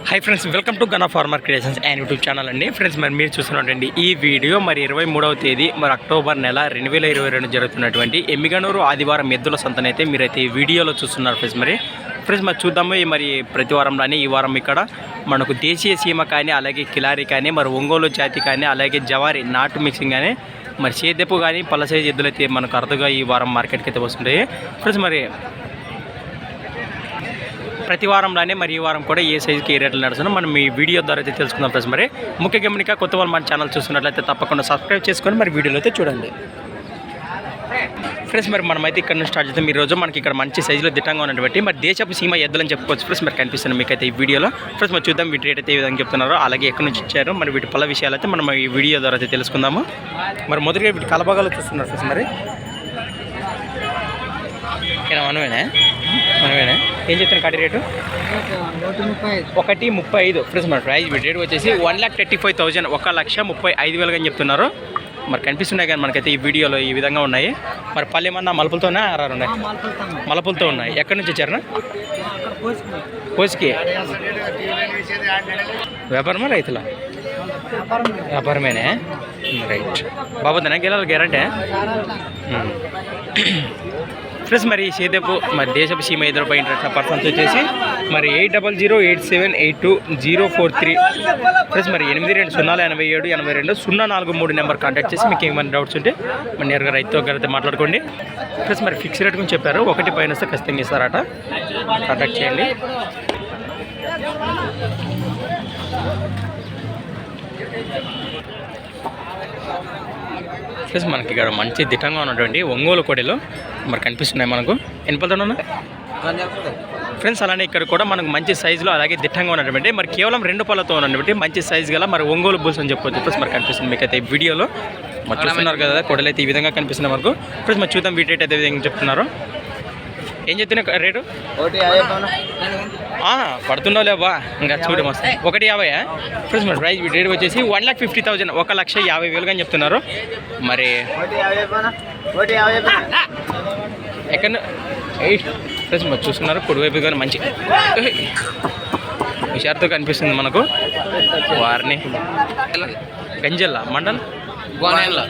Hi friends welcome to गना farmer creations and YouTube channel अंडी friends మరి మీరు చూస్తున్నటువంటి ఈ వీడియో మరి 23వ తేదీ మరి అక్టోబర్ నెల 2022 జరుగుతున్నటువంటి ఎమ్మిగనూరు ఆదివారం ఎద్దుల సంతనైతే మీరైతే ఈ వీడియోలో చూస్తున్నారు ఫ్రెండ్స్ మరి చూద్దాము మరి ప్రతి వారంలోనే ఈ వారం ఇక్కడ మనకు దేశీయ సీమ కానీ అలాగే కిలారి కానీ మరి ఒంగోలు జాతి కానీ అలాగే జవారి నాటు మిక్సింగ్ కానీ మరి చేదెప్పు కానీ పళ్ళ సైజు ఎద్దులు అయితే మనకు అరుదుగా ఈ వారం మార్కెట్కి అయితే వస్తుంటాయి ఫ్రెండ్స్ మరి ప్రతి వారంలోనే మరి ఈ వారం కూడా ఏ సైజుకి ఏ రేట్లు నడుస్తుందో మనం ఈ వీడియో ద్వారా అయితే తెలుసుకుందాం ఫ్రెండ్స్ మరి ముఖ్య గమనిక కొత్త వాళ్ళు మన ఛానల్ చూస్తున్నట్లయితే తప్పకుండా సబ్స్క్రైబ్ చేసుకొని మరి వీడియోలో అయితే చూడండి ఫ్రెండ్స్ మరి మనమైతే ఇక్కడ నుంచి స్టార్ట్ చేద్దాం ఈరోజు మనకి ఇక్కడ మంచి సైజులో దిట్టంగా ఉన్నటువంటి మరి దేశపు సీమ ఎద్దులని చెప్పుకోవచ్చు ఫ్రెండ్స్ మరి కనిపిస్తుంది మీకైతే ఈ వీడియోలో ఫ్రెండ్స్ మరి చూద్దాం వీటి రేట్ అయితే ఏ విధంగా చెప్తున్నారో అలాగే ఎక్కడి నుంచి ఇచ్చారు మరి వీటి పళ్ళ విషయాలు అయితే మనం ఈ వీడియో ద్వారా అయితే తెలుసుకుందాము మరి మొదటిగా వీటి కలబాగాలు చూస్తున్నారు ఫ్రెండ్స్ మరి మనమేనా ఏం చెప్తాను కాటి రేటు 135 ఫ్రెండ్స్ మన ప్రైస్ రేట్ వచ్చేసి 1,35,000 1,35,000 అని చెప్తున్నారు మరి కనిపిస్తున్నాయి కానీ మనకైతే ఈ వీడియోలో ఈ విధంగా ఉన్నాయి మరి పళ్ళు ఏమన్నా మలుపులతోనే ఆరారు ఉన్నాయి మలుపులతో ఉన్నాయి ఎక్కడి నుంచి వచ్చారనా కోసికి వ్యాపారమా రైతుల వ్యాపారమేనే రైట్ బాబుదనా గెలాలి గ్యారంటీ ఫ్రెండ్స్ మరి సేదపు మరి దేశపు సీమ ఎదురుపై ఇంట్రెస్ట్ పర్సన్స్ వచ్చేసి మరి 8008782043 ఫ్రెండ్స్ మరి 82087872 నెంబర్ కాంటాక్ట్ చేసి మీకు ఏమైనా డౌట్స్ ఉంటే మరి నేరుగా రైతుతో గారితో మాట్లాడుకోండి ఫ్రెండ్స్ మరి ఫిక్స్ రేట్ గురించి చెప్పారు 1 పైన వస్తే ఖచ్చితంగా ఇస్తారట కాంటాక్ట్ చేయండి ఫ్రెండ్స్ మనకి ఇక్కడ మంచి దిట్టంగా ఉన్నటువంటి ఒంగోలు కోడెలు మరి కనిపిస్తున్నాయి మనకు ఎన్ని పళ్ళతో ఉన్నా ఫ్రెండ్స్ అలానే ఇక్కడ కూడా మనకు మంచి సైజులో అలాగే దిట్టంగా ఉన్నటువంటి మరి కేవలం 2 పళ్ళతో ఉన్నటువంటి మంచి సైజు గల మరి ఒంగోలు బుల్స్ అని చెప్పుకోవచ్చు ఫ్రెండ్స్ మరి కనిపిస్తుంది మీకైతే ఈ వీడియోలో మరి చూస్తున్నారు కదా కోడలు అయితే ఈ విధంగా కనిపిస్తున్నాయి మనకు ఫ్రెండ్స్ మరి చూద్దాం వీటి రేట్ అయితే విధంగా చెప్తున్నారు ఏం చెప్తున్నా రేటు పడుతుండో లేవా ఇంకా చూడ మస్తు 150 ఫ్రెండ్స్ మరి ప్రైస్ రేట్ వచ్చేసి 1,50,000 1,50,000 అని చెప్తున్నారు మరి ఎక్కడ ఫ్రెండ్స్ మరి చూస్తున్నారు కుడివైపు కానీ మంచి హుషారుతో కనిపిస్తుంది మనకు వారిని గంజల్లా మండలం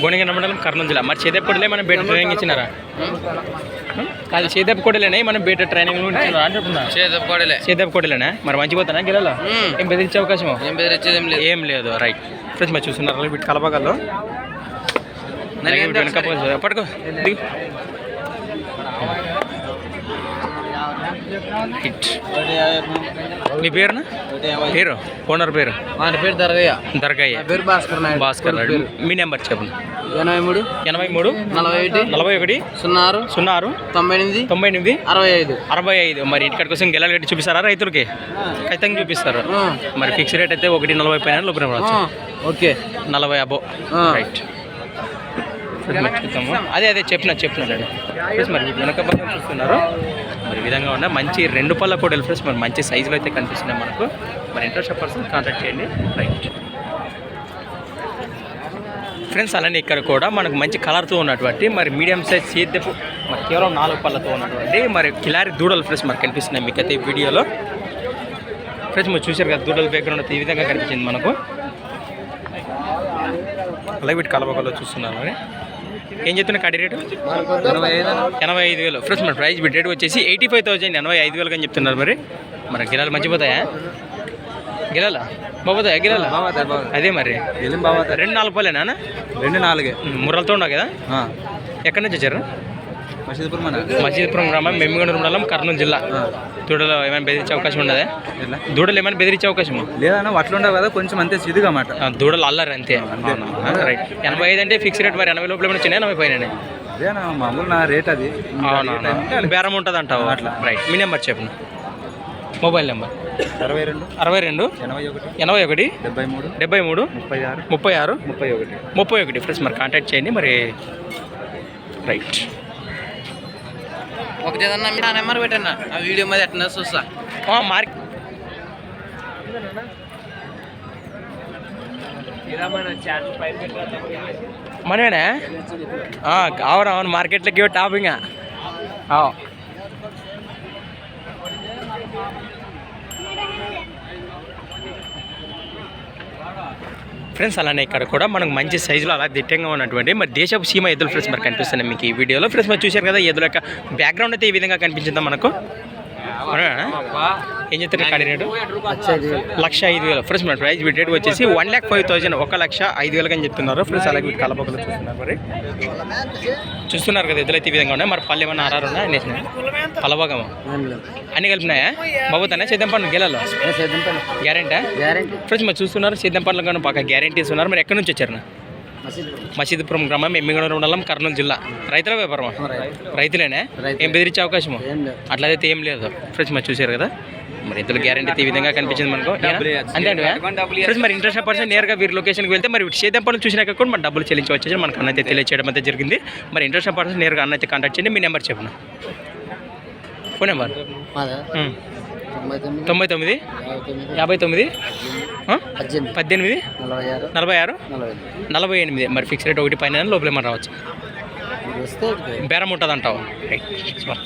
గోనెగండ మండలం కర్నూలు జిల్లా మరి చేదెప్పటిలే మనం బేట ట్రైనింగ్ ఇచ్చినారా కాదు చేదెప్పకోడలేనే మనం బేట ట్రైనింగ్ చేదెప్పకోడలేనా మరి మంచి పోతానా గిలలో ఏం బెదిరించే అవకాశం ఏం లేదు రైట్ ఫ్రెండ్స్ మరి చూస్తున్నారు వీటి కలపగల్లో వెనక పట్టుకో మీ పేరునా పేరు ఓనర్ పేరు దర్గయ్య భాస్కర్ మీ నెంబర్ చెప్పండి 83 41 06 98 65 మరి ఇంటికాడి కోసం గెలాలు కట్టి చూపిస్తారా రైతులకి ఖచ్చితంగా చూపిస్తారు మరి ఫిక్స్ రేట్ అయితే 1,40 పైన లోపల ఓకే 40 అబో రైట్ చూద్దాము అదే చెప్పినాడు ఫ్రెండ్స్ మరి వెనక భాగం చూస్తున్నారు మరి విధంగా ఉన్న మంచి 2 పళ్ళ కోడలు ఫ్రెండ్స్ మరి మంచి సైజులో అయితే కనిపిస్తున్నాయి మనకు మరి ఇంట్రెస్ట్ పర్సన్ కాంటాక్ట్ చేయండి రైట్ ఫ్రెండ్స్ అలానే ఇక్కడ కూడా మనకు మంచి కలర్తో ఉన్నటువంటి మరి మీడియం సైజ్ సేద్యపు మరి కేవలం 4 పళ్ళతో ఉన్నటువంటి మరి కిలారి దూడలు ఫ్రెండ్స్ మనకు కనిపిస్తున్నాయి మీకైతే ఈ వీడియోలో ఫ్రెండ్స్ మీరు చూసారు కదా దూడల బ్యాక్గ్రౌండ్ ఈ విధంగా కనిపించింది మనకు అలాగే వీటి కలబకల్లో చూస్తున్నారు మరి ఏం చెప్తున్నా కడి రేటు 85,000 ఫ్రెండ్స్ మన ప్రైస్ రేట్ వచ్చేసి 85,000 85,000 అని చెప్తున్నారు మరి గిలాలు మంచిపోతాయా గిలాలా బాగుతాయా గిలాలా అదే మరి 2-4 పళ్ళేనా 2-4 ముర్రలతో ఉండవు కదా ఎక్కడి నుంచి వచ్చారు మసీదుపురం గ్రామం మెమ్మిగనూరు మండలం కర్నూలు జిల్లా దూడలు ఏమైనా బెదిరించే అవకాశం ఉండదా దూడలు ఏమైనా బెదిరించే అవకాశం లేదన్నా అట్లా ఉండవు కదా కొంచెం అంతే సిద్ధుగా మాట దూడలు అల్లారు అంతే రైట్ 85 అంటే ఫిక్స్ రేట్ మరి 80 లోపల వచ్చినాయి 90 పైన అదేనా మామూలు నా రేట్ అది అవునా బేరం ఉంటుంది అంటావు అట్లా రైట్ మీ నెంబర్ చెప్పండి మొబైల్ నెంబర్ 62 81 73 36 31 ఫ్రెండ్స్ మరి కాంటాక్ట్ చేయండి మరి రైట్ ఒక జదన్న నా నెంబర్ పెట్టన్నా ఆ వీడియో మీద ఎట్లా చూస్తా మార్క్ మనమేనా అవును మార్కెట్లోకి టాపింగ్ ఫ్రెండ్స్ అలానే ఇక్కడ కూడా మనకు మంచి సైజులో అలా దిట్టంగా ఉన్నటువంటి మరి దేశపు సీమ ఎద్దులు ఫ్రెండ్స్ మరి కనిపిస్తున్నాయి మీకు ఈ వీడియోలో. ఫ్రెండ్స్ మరి చూశారు కదా ఎద్దుల యొక్క బ్యాక్గ్రౌండ్ అయితే ఈ విధంగా కనిపించిందా మనకు. ఏం చెప్తారు కాడి రేటు 1,05,000 ఫ్రెండ్స్ మన ప్రైస్ రేట్ వచ్చేసి 1,05,000 1,05,000 అని చెప్తున్నారు ఫ్రెండ్స్. అలాగే వీటి కలపకలు చూస్తున్నారు మరి చూస్తున్నారు కదా ఎద్దులు అయితే ఈ విధంగా ఉన్నాయి. మరి పళ్ళు ఏమన్నా ఆరారు ఉన్నాయి అనేసి పలభాగమా అన్ని కలిపినాయా బాబుతానే సేద్యం పనులు గెలలో గ్యారెంటా ఫ్రెండ్స్ మరి చూస్తున్నారు సేద్యం పనులు కానీ బాగా గ్యారెంటీస్ ఉన్నారు. మరి ఎక్కడి నుంచి వచ్చారు? మసీదుపురం గ్రామం ఎమ్మిగనూరు మండలం కర్నూలు జిల్లా. రైతుల వ్యాపారమా? రైతులేనే. ఏం బెదిరించే అవకాశము అట్లయితే ఏం లేదు ఫ్రెండ్స్ మరి చూసారు కదా. మరి ఎద్దుల గ్యారెంటీ ఈ విధంగా కనిపించింది మనకు. అంతే అండి ఫ్రెండ్స్ మరి ఇంట్రెస్ట్ పర్సన్ నేరుగా వీరి లొకేషన్కి వెళ్తే మరి సేద్యం పనులు చూసినాక కూడా మన డబ్బులు చెల్లించవచ్చు మనకు అన్నైతే తెలియచేయడం అయితే జరిగింది. మరి ఇంట్రెస్ట్ పర్సన్ నేరుగా అన్నైతే కాంటాక్ట్ చేయండి. మీ నెంబర్ చెప్పిన ఫోన్ నెంబర్ 99 59 18 46 48. మరి ఫిక్స్ రేట్ 1 పైన లోపల ఏమన్నా రావచ్చు బేరం ఉంటుంది అంటావు.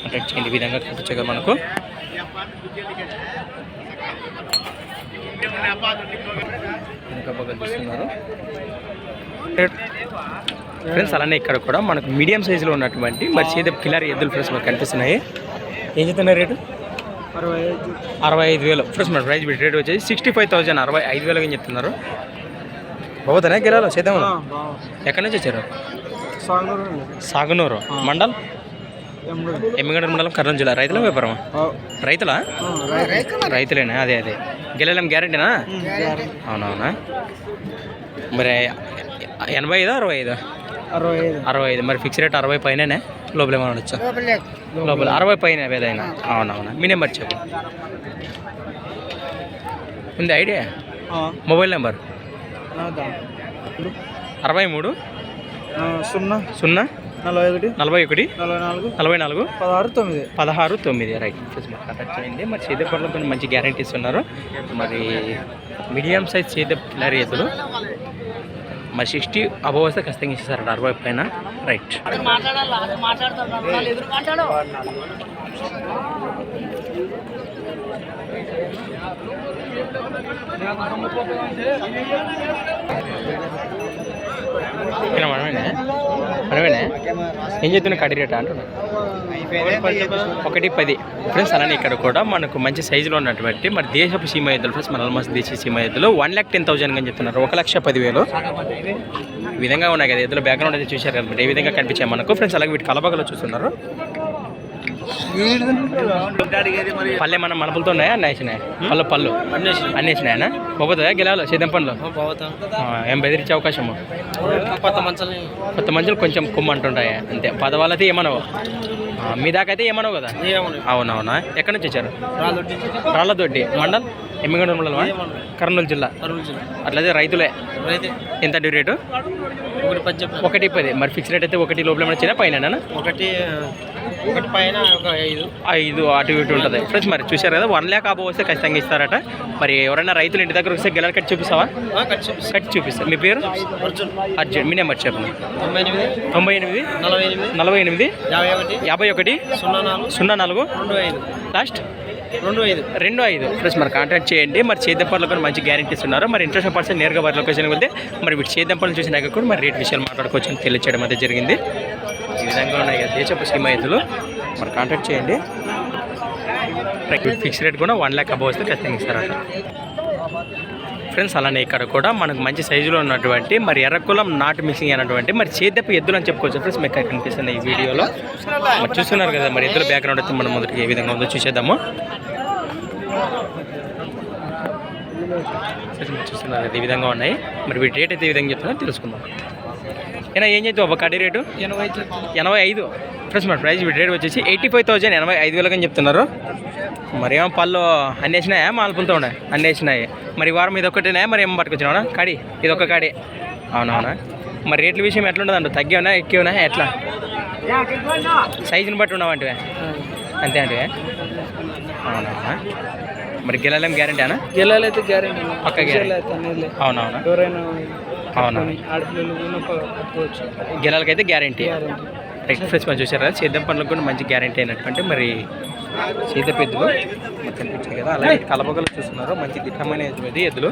కాంటాక్ట్ చేయండి. ఈ విధంగా కనిపించగా మనకు ఫ్రెండ్స్ అలానే ఇక్కడ కూడా మనకు మీడియం సైజులో ఉన్నటువంటి మరి చేద కిలారి ఎద్దులు ఫ్రెండ్స్ మనకు కనిపిస్తున్నాయి. ఏం చెప్తున్నారు రేటు? 65,000 ఫ్రెండ్స్ మన ప్రైస్ రేట్ వచ్చేసి 65,000 65,000 అని చెప్తున్నారు. బాగుతానే గిరాలో చేద్దాం. ఎక్కడి నుంచి వచ్చారు? సాగునూరు మండల్ ఎమ్మిగనూరు మండలం కర్నూలు జిల్లా. రైతుల వ్యాపారమా? రైతులా? రైతులేనా? అదే గెలలేం గ్యారెంటీనా? అవునవునా. మరి 85 65 మరి ఫిక్స్ రేట్ 60 పైననే లోపల ఏమైనా ఉండొచ్చా? లోపల 60 పైన ఏదైనా. అవునవునా. మీ నెంబర్ చెప్పు. ఉంది idea? Mobile number 63 0 41 44 16 9 right. Contact చేయండి. మరి చేదేపట్లో కొన్ని మంచి గ్యారెంటీస్ ఉన్నారు. మరి మీడియం సైజ్ చేదే పిల్లరి ఎద్దులు మరి 60 అబవ్ వస్తే ఖచ్చితంగా ఇచ్చేసారంట 60 పైన రైట్. మనమేనే ఏం చెప్తున్నా కడి రేట అంటున్నా 110 ఫ్రెండ్స్. అలానే ఇక్కడ కూడా మనకు మంచి సైజులో ఉన్నటువంటి మరి దేశపు సీమ ఎద్దులు ఫ్రెండ్స్ మన ఆల్మోస్ట్ దేశీయ సీమ ఎద్దులు 1,10,000 అని చెప్తున్నారు. 1,10,000 ఈ విధంగా ఉన్నాయి కదా ఎద్దుల బ్యాక్గ్రౌండ్ అయితే చూశారు కదా. ఏ విధంగా కనిపించాయి మనకు ఫ్రెండ్స్. అలాగే వీటి కలపగలు చూస్తున్నారు. పళ్ళు ఏమన్నా మనపులతో ఉన్నాయా? అన్నేసినాయి పళ్ళు అన్నేసినాయనా? పోతుందా గెలాలో సేద్యం పనులు? ఏం బెదిరించే అవకాశము? కొత్త మంచులు కొంచెం కుమ్మ అంటుంటాయి అంతే. పద వాళ్ళైతే ఏమనవు, మీ దాకా అయితే ఏమనవు కదా. అవునవునా. ఎక్కడి నుంచి వచ్చారు? రాళ్ళదొడ్డి మండల్ ఎమ్మిగనూరు మండలమా? కర్నూలు జిల్లా. అట్లయితే రైతులే. ఎంత డ్యూ రేటు? 110 మరి ఫిక్స్ రేట్ అయితే 1 లోపల వచ్చినా పైన 1 పైన 5 అటు ఇటు ఉంటుంది ఫ్రెండ్స్. మరి చూశారు కదా 1 lakh అబవ్ వస్తే ఖచ్చితంగా ఇస్తారట. మరి ఎవరైనా రైతులు ఇంటి దగ్గర వస్తే గెలలు కట్టి చూపిస్తావా? కట్టి చూపిస్తా. మీ పేరు? అర్జున్. మీ నెంబర్ చెప్పండి. 98 48 51 04 లాస్ట్ 25 ఫ్రెండ్స్. మరి కాంటాక్ట్ చేయండి. మరి చేద్దంపల్లిలో కూడా మంచి గ్యారెంటీస్ ఉన్నారు. మరి ఇంట్రెస్ట్ పర్సన్ నేరుగా వారి లొకేషన్కి వెళ్తే మరి వీటి చేద్దంపల్లి చూసినాక కూడా మరి రేట్ విషయాలు మాట్లాడుకోవచ్చు అని తెలియచేయడం అయితే జరిగింది. ఈ విధంగా ఉన్నాయి కదా దేశపు సీమ ఎద్దులు. మరి కాంటాక్ట్ చేయండి. ఫిక్స్ రేట్ కూడా 1 lakh అబవ్ వస్తే ఖచ్చితంగా ఇస్తారట ఫ్రెండ్స్. అలానే ఇక్కడ కూడా మనకు మంచి సైజులో ఉన్నటువంటి మరి ఎర్రకులం నాటు మిక్సింగ్ అయినటువంటి మరి చేద్దపు ఎద్దులు అని చెప్పుకోవచ్చు ఫ్రెండ్స్. మీకు కనిపిస్తుంది ఈ వీడియోలో. మరి చూస్తున్నారు కదా మరి ఎద్దుల బ్యాక్గ్రౌండ్ అయితే మనం మొదటికి ఏ విధంగా ఉందో చూసేద్దాము. చూస్తున్నారు కదా ఈ విధంగా ఉన్నాయి. మరి వీటి రేట్ అయితే ఈ విధంగా చెప్తున్నా తెలుసుకుందాం. ఏనా ఏం చేద్దాం ఒక కడి రేటు 85 ఫ్రెండ్స్. మరి ప్రైస్ వీటి రేట్ వచ్చేసి 85,000 85,000 అని చెప్తున్నారు. మరి ఏమో పళ్ళు అన్నేసినాయా? మాల్పులతో ఉన్నాయి అన్నేసినాయి. మరి వారం ఇది ఒక్కటేనా? మరి ఏమో పట్టుకొచ్చినా కడి ఇది ఒక్క కాడి? అవునవునా. మరి రేట్ల విషయం ఎట్లుంటుందంట? తగ్గినా ఎక్కినా ఎట్లా? సైజుని బట్టి ఉన్నావంటే అంతే అంటే అవునవునా. మరి గెలలేం గ్యారెంటీ అనా? గెలాలైతే గ్యారెంటీ పక్క గ్యారెంటీ. అవునవునా. ఎవరైనా అవునా. గెలాలకైతే గ్యారెంటీ. ఫ్రెష్ మరి చూసారు కదా సేద్యం పనులకు కూడా మంచి గ్యారెంటీ అయినటువంటి మరి సీత పెద్దలు కనిపించాయి కదా. అలాగే కలపగలు చూస్తున్నారు. మంచి దిట్టమైన ఎద్దులు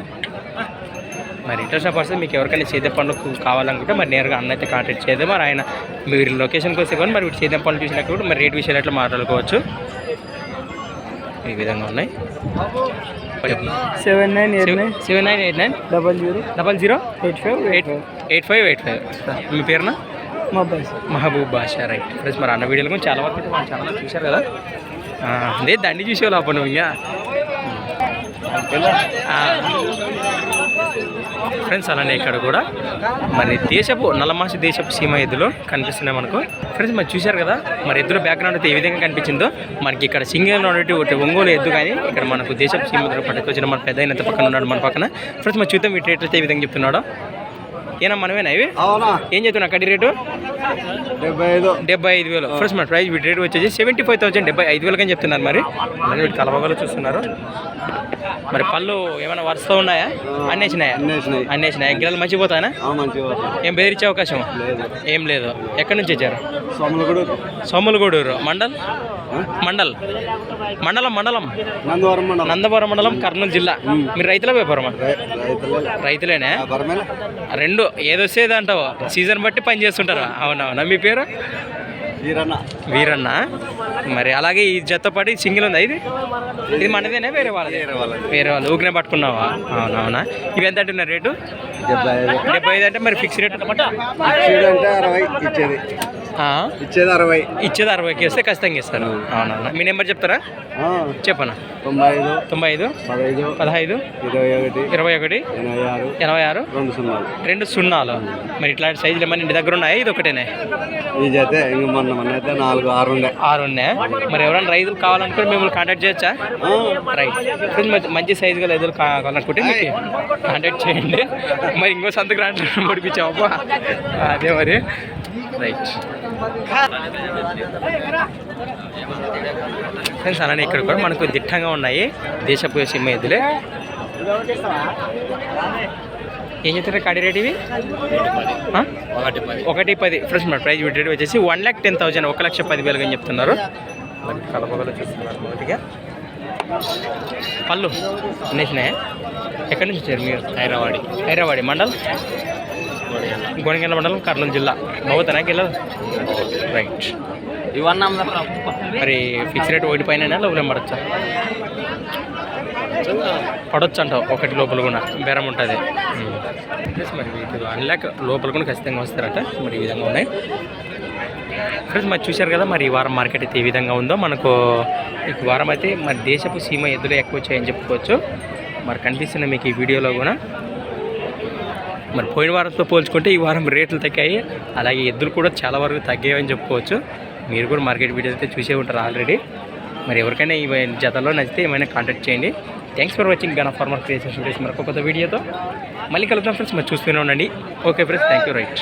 మరి ఇంట్రెస్ట్ పర్సన్ మీకు ఎవరికైనా సేద్యం పనులు కావాలనుకుంటే మరి నేరుగా అన్న అయితే కాంటాక్ట్ చేద్దాం. మరి ఆయన మీరు లొకేషన్కి వస్తే కానీ మరి సేద్యం పనులు చూసినప్పుడు మరి రేట్ విషయాలు ఎట్లా మాట్లాడుకోవచ్చు. ఈ విధంగా ఉన్నాయి. 7989 008585. మీ పేరున మహబూబ్ బాషా. రైట్ ఫ్రెండ్స్, మరి అన్న వీడియోలు కూడా చాలా వరకు మన ఛానల్ చూశారు కదా. అదే దండి చూసేవాళ్ళు అప్పుడు నువ్వు ఇంకా ఫ్రెండ్స్. అలానే ఇక్కడ కూడా మరి నల్లమాసి దేశపు సీమ ఎద్దులు కనిపిస్తున్నాయి మనకు. ఫ్రెండ్స్ మరి చూశారు కదా, మరి ఎద్దుల బ్యాక్గ్రౌండ్ అయితే ఏ విధంగా కనిపించిందో. మనకి ఇక్కడ సింగిల్ ఉన్నటువంటి ఒంగోలు ఎద్దు కానీ ఇక్కడ మనకు దేశపు సీమ ఎద్దులు పట్టుకొచ్చిన మన పెద్ద అయినంత పక్కన ఉన్నాడు మన పక్కన. ఫ్రెండ్స్ మరి చూద్దాం ఈ రేట్ అయితే ఏ విధంగా చెప్తున్నాడో. ఏనా మనమేనా ఇవి? ఏం చెప్తున్నా కడి రేటు? 75,000. ఫ్రెండ్స్ మన ప్రైస్ వీటి రేట్ వచ్చేసి 75,000, 75,000 అని చెప్తున్నారు. మరి వీటి కలవగలు చూస్తున్నారు. మరి పళ్ళు ఏమైనా వరుసతో ఉన్నాయా? అన్నేసినాయా? గిల్లలు మంచిపోతాయనా? ఏం బెదిరించే అవకాశం ఏం లేదు. ఎక్కడి నుంచి వచ్చారు? సోములగూడూరు మండలం నందవరం మండలం, కర్నూలు జిల్లా. మీరు రైతుల వ్యాపారమా? రైతులేనా? రెండు ఏదొచ్చేది అంటావు, సీజన్ బట్టి పని చేస్తుంటారు. అవునవునా? మీ పేరు? వీరన్న. మరి అలాగే ఈ జత పడి సింగిల్ ఉందా? ఇది మనదేనా వేరే వాళ్ళది? వేరే వాళ్ళు ఊరినే పట్టుకున్నావా? అవునవునా? ఇవి ఎంత అంటున్నారు రేటు? 75 అంటే మరి ఫిక్స్ రేట్ అనమాట. ఇచ్చేది 60కి వస్తే ఖచ్చితంగా ఇస్తారు. అవునవునా? మీ నెంబర్ చెప్తారా? చెప్పనా? 95 15 21 86 20. మరి ఇట్లాంటి సైజులు ఏమన్నా ఇంటి దగ్గర ఉన్నాయా? ఇది ఒకటేనా? 6 ఉన్నాయా? మరి ఎవరైనా రైతులు కావాలనుకుంటే మిమ్మల్ని కాంటాక్ట్ చేయొచ్చా? రైట్. మంచి సైజు గల ఎదురు కావాలనుకుంటే మీకు కాంటాక్ట్ చేయండి. మరి ఇంకో సంతకు రాండి పడిపించావా? అదే మరి. రైట్ ఫ్రెండ్స్, అలానే ఇక్కడ కూడా మనకు దిట్టంగా ఉన్నాయి దేశపు సీమ ఎద్దులే. ఏం చెప్తారు కాడి రేట్ ఇవి? 110. ఫ్రెండ్స్ మన ప్రైస్ రేట్ వచ్చేసి 1,10,000, 1,10,000 అని చెప్తున్నారు. కలపగల చూస్తున్నారు. మొదటిగా పళ్ళు అన్నేసినాయా? ఎక్కడి నుంచి వచ్చారు మీరు? హైదరాబాద్ మండల్, గోనెగండ్ల మండలం, కర్నూలు జిల్లా. బాగుతానా గిల్లలు? రైట్. మరి ఫిక్స్ రేట్ 1 పైన లోపల పడవచ్చు అంటావు? 1 లోపల కూడా బేరం ఉంటుంది. మరి వీటి అన్లాక్ లోపల కూడా ఖచ్చితంగా వస్తారట. మరి ఈ విధంగా ఉన్నాయి ఫ్రెండ్స్. మరి చూశారు కదా, మరి ఈ వారం మార్కెట్ అయితే ఏ విధంగా ఉందో. మనకు ఈ వారం అయితే మరి దేశపు సీమ ఎద్దులు ఎక్కువ వచ్చాయని చెప్పుకోవచ్చు. మరి కనిపిస్తున్న మీకు ఈ వీడియోలో కూడా మరి పోయిన వారంతో పోల్చుకుంటే ఈ వారం రేట్లు తగ్గాయి. అలాగే ఎద్దులు కూడా చాలా వరకు తగ్గాయని చెప్పుకోవచ్చు. మీరు కూడా మార్కెట్ వీడియో అయితే చూసే ఉంటారు ఆల్రెడీ. మరి ఎవరికైనా ఈ జతలో నచ్చితే ఏమైనా కాంటాక్ట్ చేయండి. Thanks for watching gun farmer creation videos. మరొక కొత్త వీడియోతో మళ్ళీ కలుద్దాం ఫ్రెండ్స్. మరి చూస్తూనే ఉండండి. Okay friends, thank you. Right.